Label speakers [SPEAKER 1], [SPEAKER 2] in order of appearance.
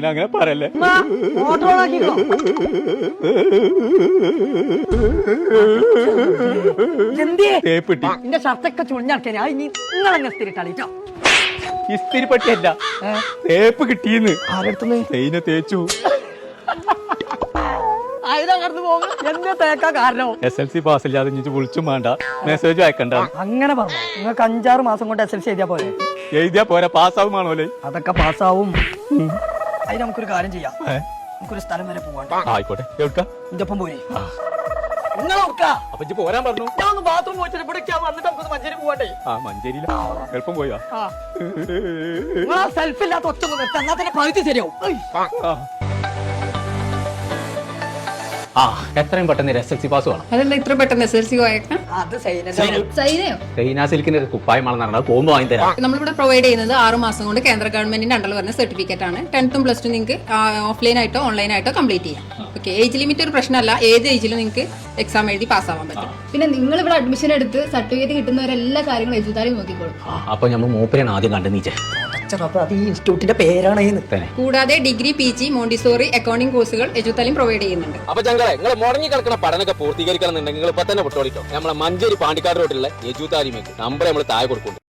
[SPEAKER 1] അങ്ങനെ പറയല്ലേ.
[SPEAKER 2] എന്റെ ഷർട്ടൊക്കെ ചുളിഞ്ഞാക്കിയാ നിങ്ങളെന്നെ സ്ഥിരിട്ടാളിട്ടോ.
[SPEAKER 1] ഇസ്തിരി പട്ടിയല്ല, തേപ്പ് കിട്ടിയെന്ന്. തേയിനെ തേച്ചു.
[SPEAKER 2] എന്താ തേക്കാ കാരണം?
[SPEAKER 1] SLC പാസ്സില്ലാതെ ഇനി വിളിച്ചും വേണ്ട, മെസ്സേജ് അയക്കണ്ട.
[SPEAKER 2] അങ്ങനെ പറഞ്ഞു. നിങ്ങൾക്ക് 5-6 മാസം കൊണ്ട് SLC എഴുതിയാ പോലെ.
[SPEAKER 1] എഴുതിയാ പോരാ, പാസ്സാവുമാണോല്ലേ?
[SPEAKER 2] അതൊക്കെ പാസ്സാവും. അതിന് നമുക്കൊരു കാര്യം ചെയ്യാം. നമുക്കൊരു സ്ഥലം വരെ പോവാണ്ട്.
[SPEAKER 1] ആയിക്കോട്ടെ. എവിടുക്കാ?
[SPEAKER 2] എന്റെ ഒപ്പം പോയി.
[SPEAKER 1] അപ്പൊ ഇജ്ജ് പോരാൻ പറഞ്ഞു.
[SPEAKER 2] ഞാൻ ബാത്റൂം പോയിട്ട് ഇവിടേക്ക് വന്നിട്ട് നമുക്ക് മഞ്ചേരി പോവാണ്ടേ.
[SPEAKER 1] മഞ്ചേരിയില എളുപ്പം പോയാ.
[SPEAKER 2] നിങ്ങളാ സെൽഫ് ഇല്ലാത്ത ഒറ്റ എന്നാ തന്നെ പകുതി ശരിയാവും.
[SPEAKER 1] എത്രയും പെട്ടെന്ന് SLC പാസ് വേണം.
[SPEAKER 3] അതല്ല ഇത്ര പെട്ടെന്ന് SLC പോയേക്കാം.
[SPEAKER 2] അത്
[SPEAKER 3] സൈനയോ
[SPEAKER 1] സിൽക്കിന്റെ കുപ്പായമാണെന്നാണ് പോകുമ്പോ വാങ്ങി തരാം.
[SPEAKER 3] നമ്മളിവിടെ പ്രൊവൈഡ് ചെയ്യുന്നത് 6 മാസം കൊണ്ട് കേന്ദ്ര ഗവൺമെന്റിന്റെ അണ്ടറിൽ വരുന്ന സർട്ടിഫിക്കറ്റ് ആണ്. 10th പ്ലസ് ടു നിങ്ങൾക്ക് ഓഫ്ലൈൻ ആയിട്ടോ ഓൺലൈൻ ആയിട്ടോ കംപ്ലീറ്റ് ചെയ്യാം. ഓക്കെ, ഏജ് ലിമിറ്റ് ഒരു പ്രശ്നമല്ല. ഏത് ഏജിലും നിങ്ങൾക്ക് എക്സാം എഴുതി പാസ്സാവാൻ പറ്റും.
[SPEAKER 4] പിന്നെ നിങ്ങൾ ഇവിടെ അഡ്മിഷൻ എടുത്ത് സർട്ടിഫിക്കറ്റ് കിട്ടുന്നവരെല്ലാ കാര്യങ്ങളും എഴുതാനും നോക്കിക്കോളും.
[SPEAKER 1] അപ്പൊ നമ്മൾ മൂപ്പരാണ് ആദ്യം കണ്ടു നീച്ചേ.
[SPEAKER 2] അത് ഈ ഇൻസ്റ്റിറ്റ്യൂട്ടിന്റെ പേരാണ്.
[SPEAKER 3] കൂടാതെ ഡിഗ്രി, PG, മോണ്ടിസോറി, അക്കൗണ്ടിംഗ് കോഴ്സുകൾ എജുതാലിം പ്രൊവൈഡ് ചെയ്യുന്നുണ്ട്.
[SPEAKER 5] അപ്പൊ ഞങ്ങളെ നിങ്ങൾ മുടങ്ങി കിടക്കുന്ന പഠനമൊക്കെ പൂർത്തീകരിക്കണം എന്നുണ്ടെങ്കിൽ നിങ്ങൾ ഇപ്പൊ തന്നെ പൊട്ടോളിട്ടോ. നമ്മളെ മഞ്ചേരി പാണ്ടിക്കാട് റോഡിലുള്ള എജുതാലിമേക്ക് നമ്പർ നമ്മൾ താഴെ കൊടുക്കും.